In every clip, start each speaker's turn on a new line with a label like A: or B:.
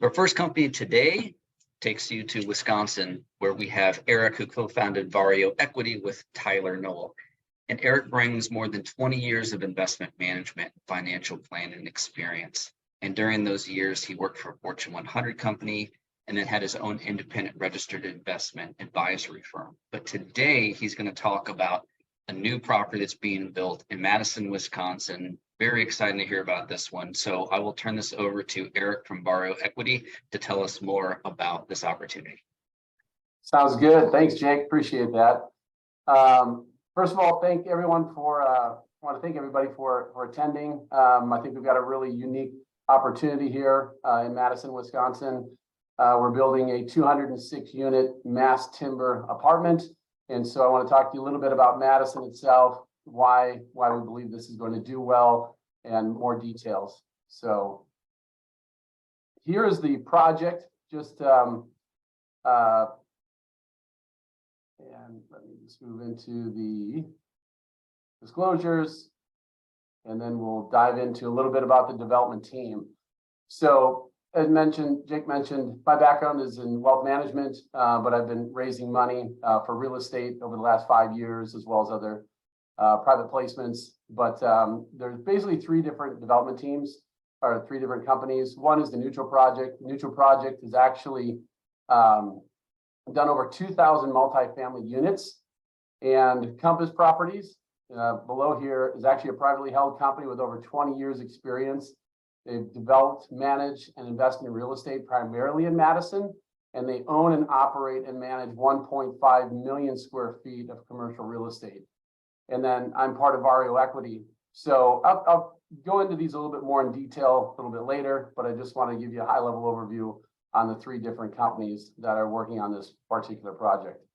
A: Our first company today takes you to Wisconsin, where we have Eric, who co-founded Vario Equity with Tyler Noel. And Eric brings more than 20 years of investment management, financial planning experience. And during those years, he worked for a Fortune 100 company and then had his own independent registered investment advisory firm. But today, he's going to talk about a new property that's being built in Madison, Wisconsin. Very excited to hear about this one. So I will turn this over to Eric from Vario Equity to tell us more about this opportunity.
B: Sounds good. Thanks, Jake. Appreciate that. First of all, thank everyone for, I want to thank everybody for attending. I think we've got a really unique opportunity here in Madison, Wisconsin. We're building a 206 unit mass timber apartment. And so I want to talk to you a little bit about Madison itself, why we believe this is going to do well, and more details. So here is the project. Just and let me just move into the disclosures, and then we'll dive into a little bit about the development team. So as mentioned, Jake mentioned, my background is in wealth management, but I've been raising money for real estate over the last 5 years, as well as other private placements. But there's basically 3 different development teams, or 3 different companies. One is the Neutral Project. The Neutral Project is actually done over 2,000 multifamily units. And Compass Properties, below here, is actually a privately held company with over 20 years experience. They've developed, managed, and invested in real estate primarily in Madison, and they own and operate and manage 1.5 million square feet of commercial real estate. And then I'm part of Vario Equity. So I'll go into these a little bit more in detail a little bit later, but I just want to give you a high-level overview on the 3 different companies that are working on this particular project.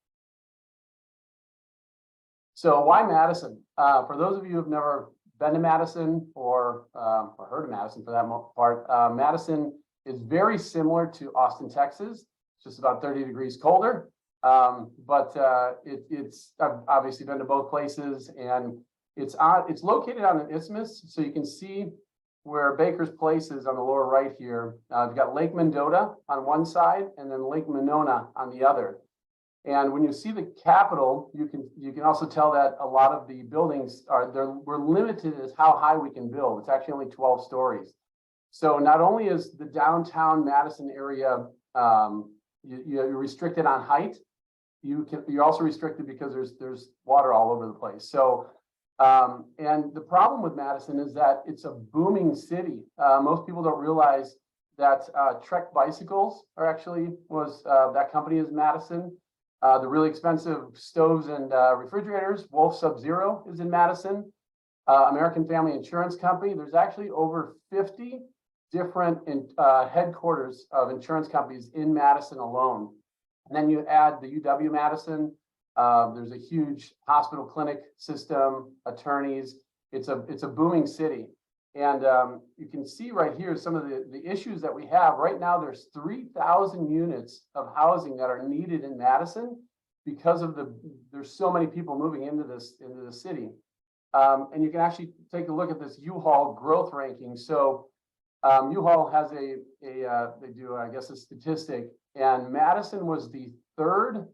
B: So why Madison? For those of you who've never been to Madison or heard of Madison for that part, Madison is very similar to Austin, Texas. It's just about 30 degrees colder. But I've obviously been to both places, and it's located on an isthmus, so you can see where Baker's Place is on the lower right here. You've got Lake Mendota on one side and then Lake Monona on the other. And when you see the Capitol, you can also tell that a lot of the buildings we're limited as how high we can build. It's actually only 12 stories. So not only is the downtown Madison area you're restricted on height, you're also restricted because there's water all over the place. So and the problem with Madison is that it's a booming city. Most people don't realize that Trek Bicycles are actually that company is Madison. The really expensive stoves and refrigerators, Wolf Sub-Zero is in Madison. American Family Insurance Company. There's actually over 50 different headquarters of insurance companies in Madison alone. And then you add the UW-Madison. There's a huge hospital clinic system, attorneys. It's a booming city. And you can see right here some of the issues that we have. Right now, there's 3,000 units of housing that are needed in Madison because of there's so many people moving into the city. And you can actually take a look at this U-Haul growth ranking. So U-Haul has they do, I guess, a statistic, and Madison was the 3rd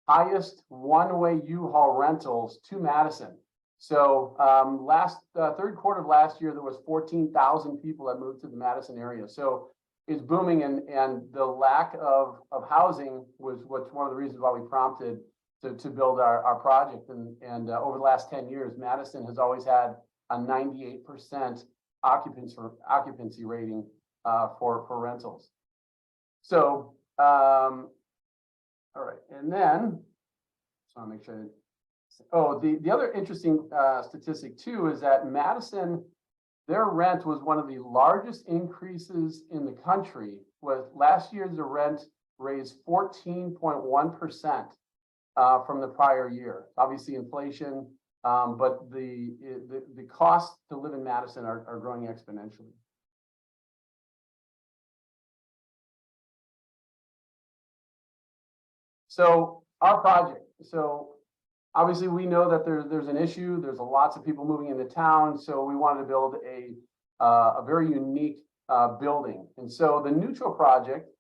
B: highest one-way U-Haul rentals to Madison. So third quarter of last year, there was 14,000 people that moved to the Madison area. So it's booming, and the lack of housing was one of the reasons why we prompted to build our project. And over the last 10 years, Madison has always had a 98% occupancy rating for rentals. So all right, and then just want to make sure. Oh, the other interesting statistic too is that Madison, their rent was one of the largest increases in the country. With last year's the rent raised 14.1% from the prior year. Obviously inflation, but the costs to live in Madison are growing exponentially. So our project. So obviously we know that there's an issue. There's lots of people moving into town. So we wanted to build a very unique building. And so the Neutral project,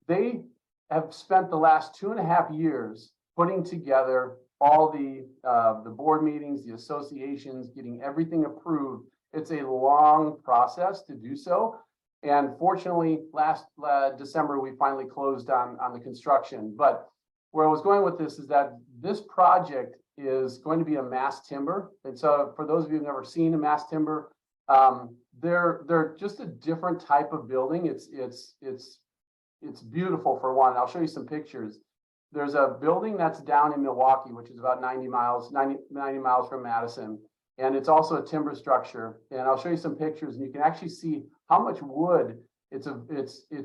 B: they have spent the last 2.5 years putting together all the board meetings, the associations, getting everything approved. It's a long process to do so. And fortunately, last December, we finally closed on the construction. But where I was going with this is that this project is going to be a mass timber. And so for those of you who've never seen a mass timber, they're just a different type of building. It's beautiful for one. I'll show you some pictures. There's a building that's down in Milwaukee, which is about 90 miles from Madison. And it's also a timber structure. And I'll show you some pictures and you can actually see how much wood. It's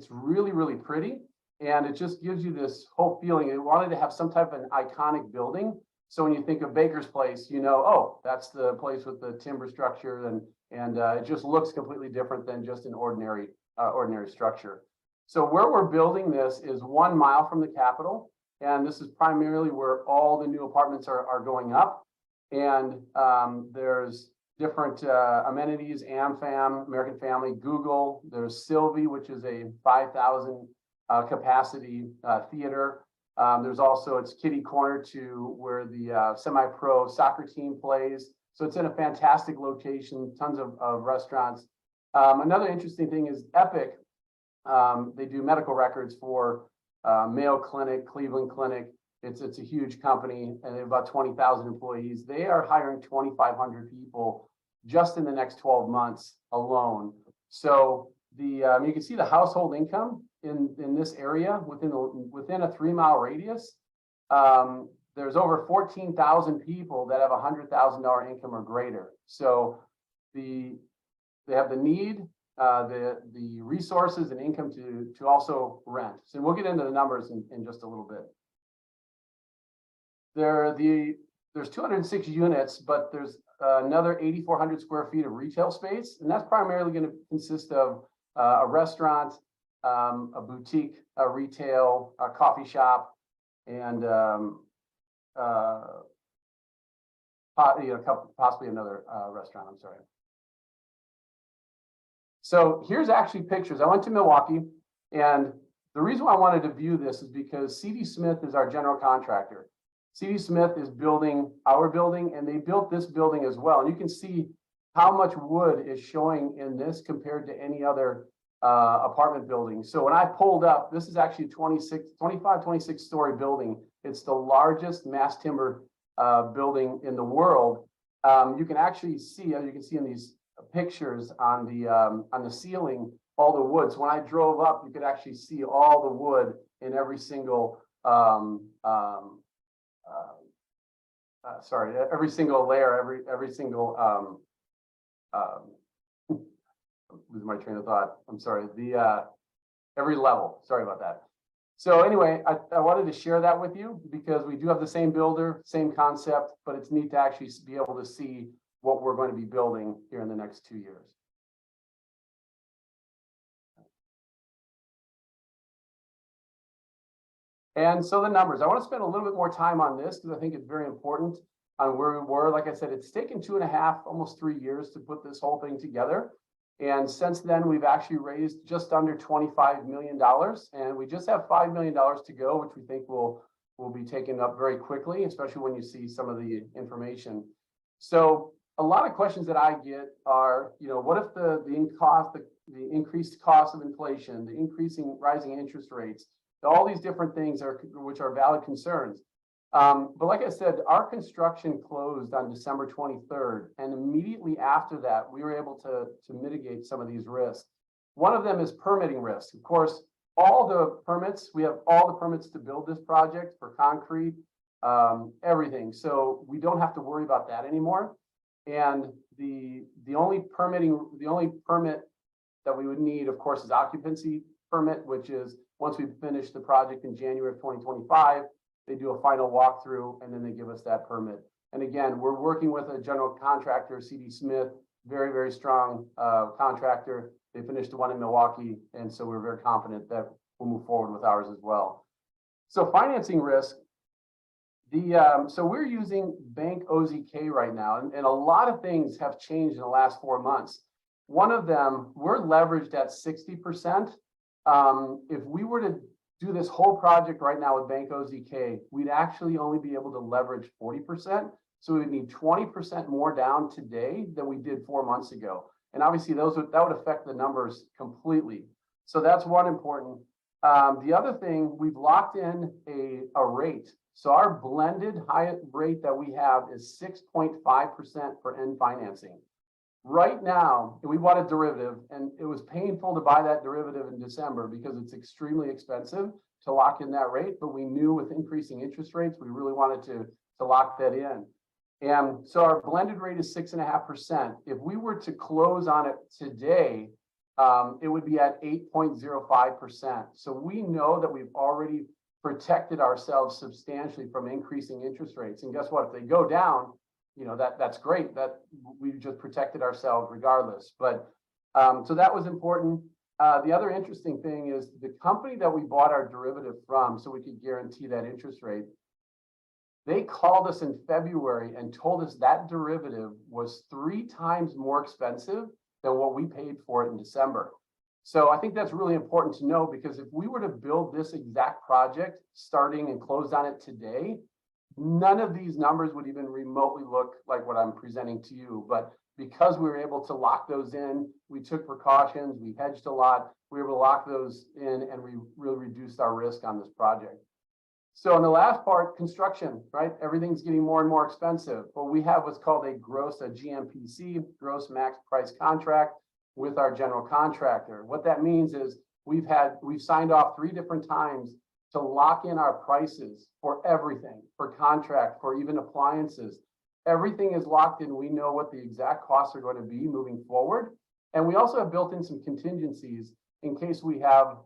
B: really, really pretty. And it just gives you this whole feeling. It wanted to have some type of an iconic building. So when you think of Baker's Place, you know, oh, that's the place with the timber structure, and it just looks completely different than just an ordinary structure. So where we're building this is 1 mile from the Capitol, and this is primarily where all the new apartments are going up. And there's different amenities: AmFam, American Family, Google. There's Sylvie, which is a 5,000 capacity theater. There's also, it's kitty corner to where the semi-pro soccer team plays. So it's in a fantastic location, tons of restaurants. Another interesting thing is Epic. They do medical records for Mayo Clinic, Cleveland Clinic. It's a huge company, and they have about 20,000 employees. They are hiring 2,500 people just in the next 12 months alone. So you can see the household income in this area within a 3-mile radius. There's over 14,000 people that have $100,000 income or greater. So they have the need, the resources and income to also rent. So we'll get into the numbers in just a little bit. There's 206 units, but there's another 8,400 square feet of retail space, and that's primarily going to consist of a restaurant, a boutique, a retail, a coffee shop, and possibly another restaurant. I'm sorry. So here's actually pictures. I went to Milwaukee, and the reason why I wanted to view this is because C.D. Smith is our general contractor. C.D. Smith is building our building, and they built this building as well. And you can see how much wood is showing in this compared to any other apartment building. So when I pulled up, this is actually a 26 story building. It's the largest mass timber building in the world. You can actually see, as you can see in these pictures on the ceiling, all the wood. So when I drove up, you could actually see all the wood in every single every single layer, every single lose my train of thought. I'm sorry. Every level. Sorry about that. So anyway, I wanted to share that with you because we do have the same builder, same concept, but it's neat to actually be able to see what we're going to be building here in the next 2 years. And so the numbers, I want to spend a little bit more time on this because I think it's very important on where we were. Like I said, it's taken 2.5, almost 3 years to put this whole thing together. And since then, we've actually raised just under $25 million, and we just have $5 million to go, which we think will be taken up very quickly, especially when you see some of the information. So a lot of questions that I get are, what if the increased cost of inflation, the rising interest rates, all these different things which are valid concerns. But like I said, our construction closed on December 23rd, and immediately after that, we were able to mitigate some of these risks. One of them is permitting risk. Of course, we have all the permits to build this project for concrete, everything. So we don't have to worry about that anymore. And the only permit that we would need, of course, is occupancy permit, which is once we finish the project in January of 2025, they do a final walkthrough and then they give us that permit. And again, we're working with a general contractor, C.D. Smith, very, very strong contractor. They finished the one in Milwaukee, and so we're very confident that we'll move forward with ours as well. So financing risk, so we're using Bank OZK right now, and a lot of things have changed in the last 4 months. One of them, we're leveraged at 60%. If we were to do this whole project right now with Bank OZK, we'd actually only be able to leverage 40%. So we would need 20% more down today than we did 4 months ago. And obviously that would affect the numbers completely. So that's one important. The other thing, we've locked in a rate. So our blended high rate that we have is 6.5% for end financing. Right now, we bought a derivative, and it was painful to buy that derivative in December because it's extremely expensive to lock in that rate. But we knew with increasing interest rates, we really wanted to lock that in. And so our blended rate is 6.5%. If we were to close on it today, it would be at 8.05%. So we know that we've already protected ourselves substantially from increasing interest rates. And guess what? If they go down, you know, that's great. That we just protected ourselves regardless. But so that was important. The other interesting thing is the company that we bought our derivative from, so we could guarantee that interest rate, they called us in February and told us that derivative was 3 times more expensive than what we paid for it in December. So I think that's really important to know, because if we were to build this exact project starting and close on it today, none of these numbers would even remotely look like what I'm presenting to you. But because we were able to lock those in, we took precautions, we hedged a lot, we were able to lock those in, and we really reduced our risk on this project. So in the last part, construction, right? Everything's getting more and more expensive. But we have what's called a GMPC, gross max price contract, with our general contractor. What that means is we've signed off 3 different times to lock in our prices for everything, for contract, for even appliances. Everything is locked in. We know what the exact costs are going to be moving forward. And we also have built in some contingencies in case we have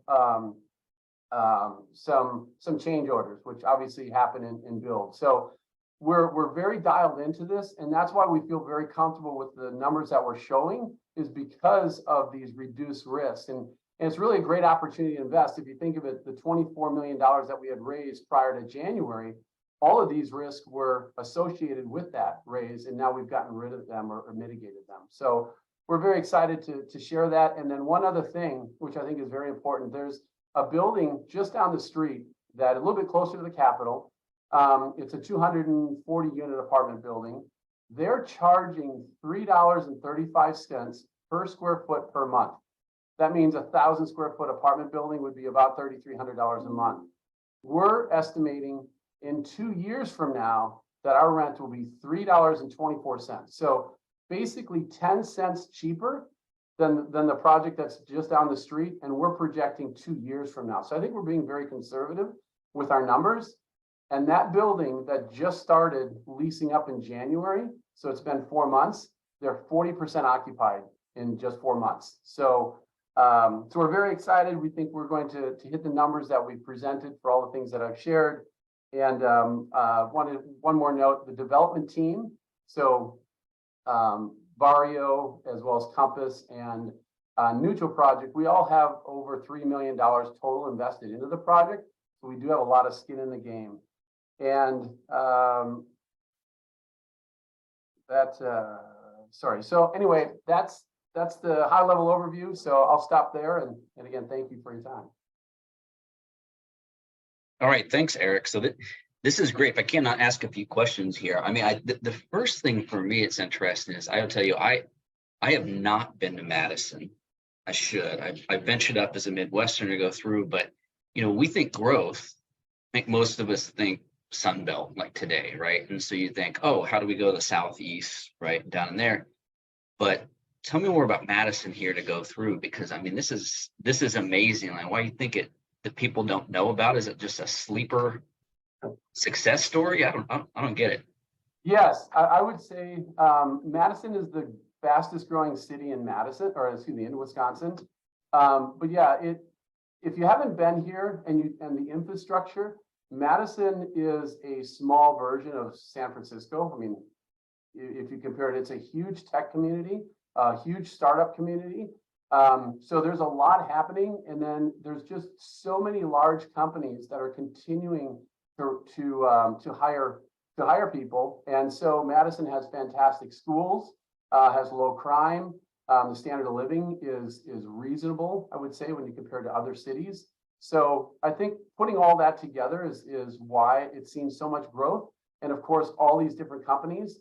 B: some change orders, which obviously happen in build. So we're very dialed into this, and that's why we feel very comfortable with the numbers that we're showing, is because of these reduced risks. And it's really a great opportunity to invest. If you think of it, the $24 million that we had raised prior to January, all of these risks were associated with that raise, and now we've gotten rid of them or mitigated them. So we're very excited to share that. And then one other thing, which I think is very important, there's a building just down the street that a little bit closer to the Capitol. It's a 240 unit apartment building. They're charging $3.35 per square foot per month. That means 1,000 square foot apartment building would be about $3,300 a month. We're estimating in 2 years from now that our rent will be $3.24. So basically 10 cents cheaper than the project that's just down the street. And we're projecting 2 years from now. So I think we're being very conservative with our numbers. And that building that just started leasing up in January, so it's been 4 months, they're 40% occupied in just 4 months. So we're very excited. We think we're going to hit the numbers that we've presented for all the things that I've shared. And one more note, the development team. So Vario, as well as Compass and Neutral Project, we all have over $3 million total invested into the project. So we do have a lot of skin in the game. And sorry. So anyway, that's the high level overview. So I'll stop there. And again, thank you for your time.
A: All right. Thanks, Eric. So this is great. If I cannot ask a few questions here. I mean, the first thing for me, it's interesting is I'll tell you, I have not been to Madison. I should. I ventured up as a Midwesterner to go through, but you know, we think growth. I think most of us think Sun Belt like today, right? And so you think, oh, how do we go to the Southeast, right, down in there? But tell me more about Madison here to go through, because I mean, this is amazing. Like, why do you think that people don't know about? Is it just a sleeper success story? I don't get it.
B: Yes, I would say Madison is the fastest growing city in in Wisconsin. But yeah, if you haven't been here and the infrastructure, Madison is a small version of San Francisco. I mean, if you compare it, it's a huge tech community, a huge startup community. So there's a lot happening, and then there's just so many large companies that are continuing to hire people. And so Madison has fantastic schools, has low crime, The standard of living is reasonable, I would say, when you compare to other cities. So I think putting all that together is why it seems so much growth. And of course, all these different companies,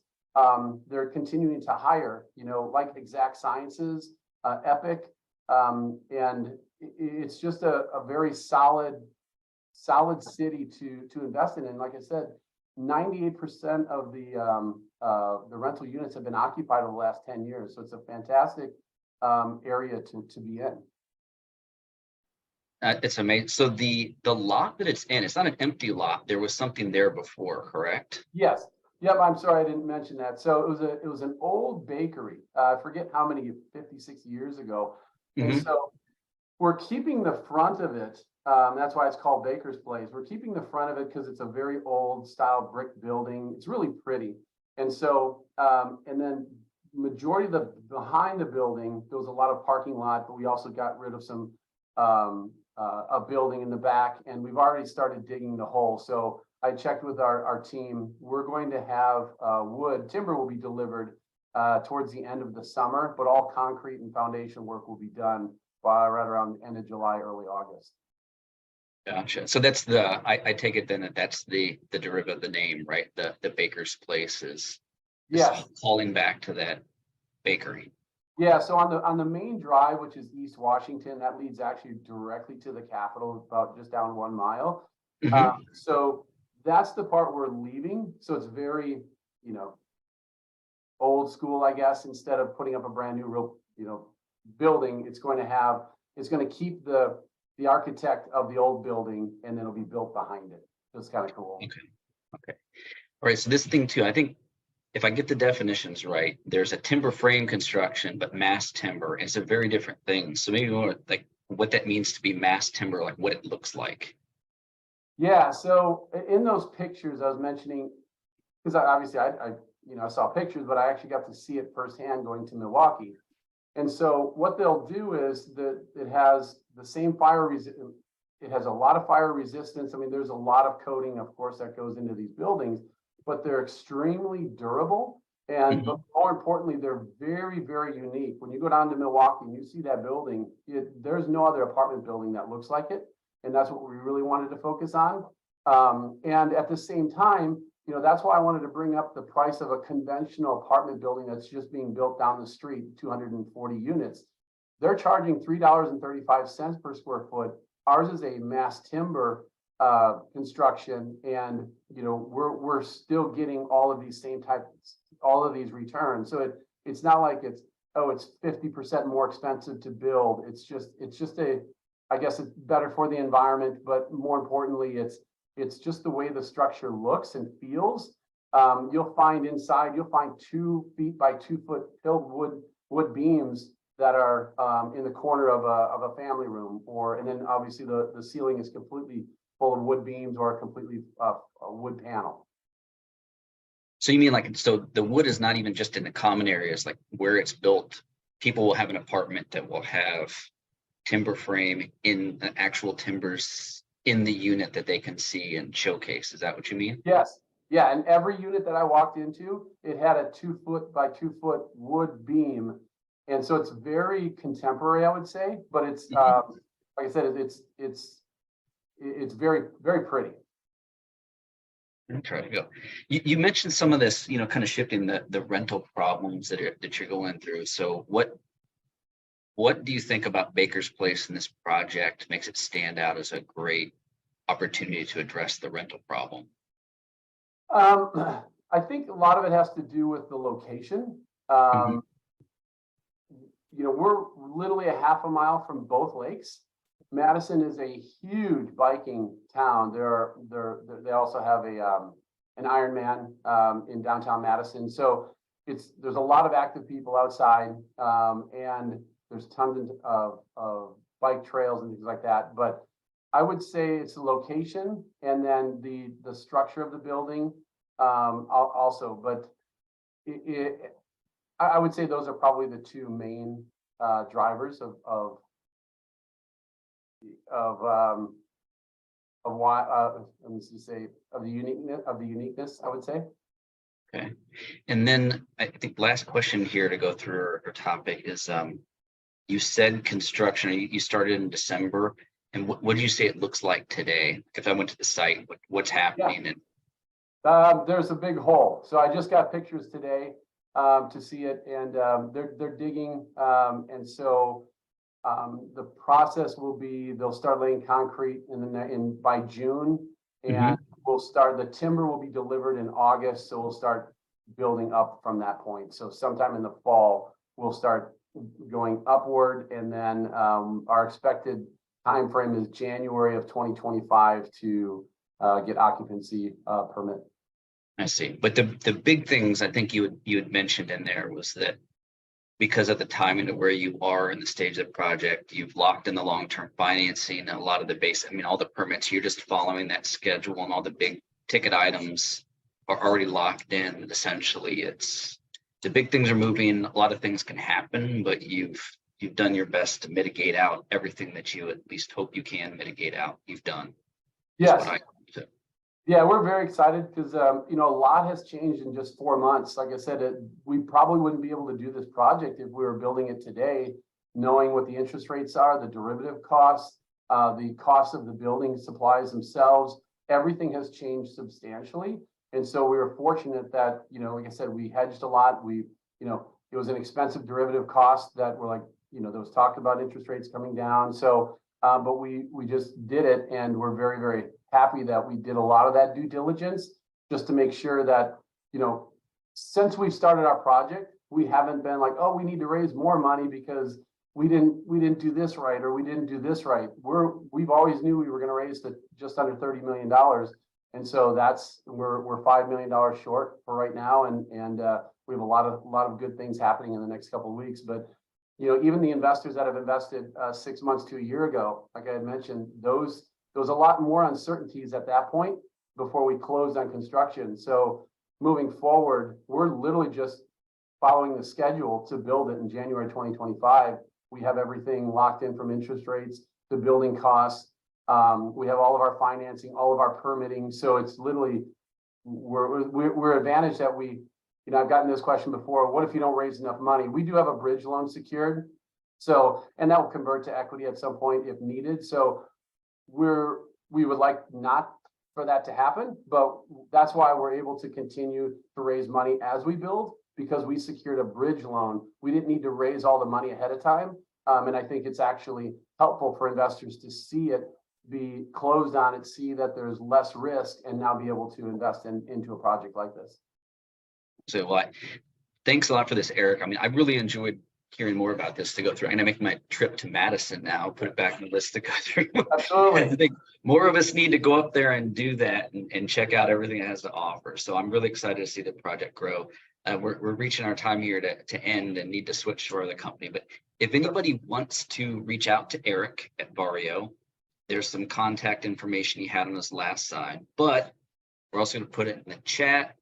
B: they're continuing to hire, like Exact Sciences, Epic, and it's just a very solid city to invest in. And like I said, 98% of the rental units have been occupied over the last 10 years. So it's a fantastic area to be in.
A: It's amazing. So the lot that it's in, it's not an empty lot. There was something there before, correct?
B: Yes. Yep. I'm sorry I didn't mention that. So it was an old bakery. I forget how many 50, 60 years ago. And so we're keeping the front of it. That's why it's called Baker's Place. We're keeping the front of it because it's a very old style brick building. It's really pretty. And so, and then majority of the behind the building, there was a lot of parking lot, but we also got rid of some a building in the back, and we've already started digging the hole. So I checked with our team. We're going to have timber will be delivered towards the end of the summer, but all concrete and foundation work will be done by right around the end of July, early August.
A: Gotcha. So that's I take it then that's the derivative of the name, right? The Baker's Place is calling back to that bakery.
B: Yeah, so on the main drive, which is East Washington, that leads actually directly to the Capitol, about just down 1 mile. So that's the part we're leaving. So it's very, old school, I guess. Instead of putting up a brand new real, building, it's going to keep the architect of the old building, and then it'll be built behind it. So it's kind of cool.
A: Okay. All right. So this thing too, I think, if I get the definitions right, there's a timber frame construction, but mass timber is a very different thing. So maybe more like what that means to be mass timber, like what it looks like.
B: Yeah. So in those pictures I was mentioning, because obviously I saw pictures, but I actually got to see it firsthand going to Milwaukee. And so what they'll do is that it has the same it has a lot of fire resistance. I mean, there's a lot of coating, of course, that goes into these buildings, but they're extremely durable. And but more importantly, they're very, very unique. When you go down to Milwaukee and you see that building, there's no other apartment building that looks like it. And that's what we really wanted to focus on. And at the same time, that's why I wanted to bring up the price of a conventional apartment building that's just being built down the street, 240 units. They're charging $3.35 per square foot. Ours is a mass timber construction, and we're still getting all of these returns. So it's not like it's 50% more expensive to build. It's just I guess it's better for the environment, but more importantly, it's just the way the structure looks and feels. You'll find 2 feet by 2 foot filled wood beams that are in the corner of a family room, and then obviously the ceiling is completely full of wood beams or a completely a wood panel.
A: So you mean so the wood is not even just in the common areas, like where it's built, people will have an apartment that will have timber frame in the actual timbers in the unit that they can see and showcase. Is that what you mean?
B: Yes. Yeah. And every unit that I walked into, it had a 2 foot by 2 foot wood beam. And so it's very contemporary, I would say, but it's like I said, it's very, very pretty.
A: I'm trying to go. You mentioned some of this, kind of shifting the rental problems that you're going through. So what do you think about Baker's Place in this project makes it stand out as a great opportunity to address the rental problem?
B: I think a lot of it has to do with the location. We're literally a half a mile from both lakes. Madison is a huge biking town. They also have an Ironman in downtown Madison. So there's a lot of active people outside, and there's tons of bike trails and things like that. But I would say it's the location and then the structure of the building also. But I would say those are probably the 2 main drivers of why let me just say of the uniqueness, I would say.
A: Okay. And then I think last question here to go through our topic is, you said construction, you started in December, and what do you say it looks like today? If I went to the site, what's happening? And
B: There's a big hole. So I just got pictures today to see it, and they're digging. And so the process will be they'll start laying concrete by June, and we'll start. The timber will be delivered in August, so we'll start building up from that point. So sometime in the fall, we'll start going upward, and then our expected time frame is January of 2025 to get occupancy permit.
A: I see. But the big things I think you had mentioned in there was that because of the timing of where you are in the stage of the project, you've locked in the long-term financing and a lot of the base, I mean, all the permits, you're just following that schedule, and all the big ticket items are already locked in. Essentially, it's the big things are moving. A lot of things can happen, but you've done your best to mitigate out everything that you at least hope you can mitigate out. You've done.
B: Yes.
A: So.
B: Yeah, we're very excited because you know, a lot has changed in just 4 months. Like I said, we probably wouldn't be able to do this project if we were building it today, knowing what the interest rates are, the derivative costs, the cost of the building supplies themselves. Everything has changed substantially, and so we were fortunate that, you know, like I said, we hedged a lot. We, you know, it was an expensive derivative cost that were like, you know, there was talk about interest rates coming down. So, but we just did it, and we're very, very happy that we did a lot of that due diligence just to make sure that, you know, since we started our project, we haven't been like, oh, we need to raise more money because we didn't do this right, or we didn't do this right. We've always knew we were going to raise the just under $30 million. And so we're $5 million short for right now. And we have a lot of good things happening in the next couple of weeks. But, you know, even the investors that have invested 6 months to a year ago, like I had mentioned, there was a lot more uncertainties at that point before we closed on construction. So moving forward, we're literally just following the schedule to build it in January 2025. We have everything locked in, from interest rates to building costs. We have all of our financing, all of our permitting. So it's literally, we're advantaged that we, you know, I've gotten this question before. What if you don't raise enough money? We do have a bridge loan secured. So, and that will convert to equity at some point if needed. So we would like not for that to happen, but that's why we're able to continue to raise money as we build, because we secured a bridge loan. We didn't need to raise all the money ahead of time. And I think it's actually helpful for investors to see it, be closed on it, see that there's less risk, and now be able to invest into a project like this.
A: So thanks a lot for this, Eric. I mean, I really enjoyed hearing more about this to go through. I'm gonna make my trip to Madison now, put it back in the list to go through.
B: Absolutely.
A: I think more of us need to go up there and do that and check out everything it has to offer. So I'm really excited to see the project grow. We're reaching our time here to end and need to switch to our other company. But if anybody wants to reach out to Eric at Vario, there's some contact information he had on his last slide, but we're also going to put it in the chat,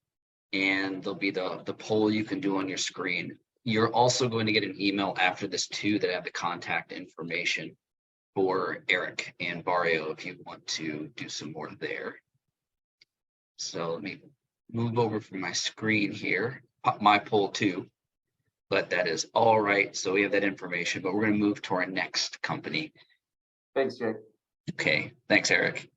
A: and there'll be the poll you can do on your screen. You're also going to get an email after this too that have the contact information for Eric and Vario if you want to do some more there. So let me move over from my screen here, pop my poll too, but that is all right. So we have that information, but we're going to move to our next company.
B: Thanks, Jake.
A: Okay, thanks, Eric.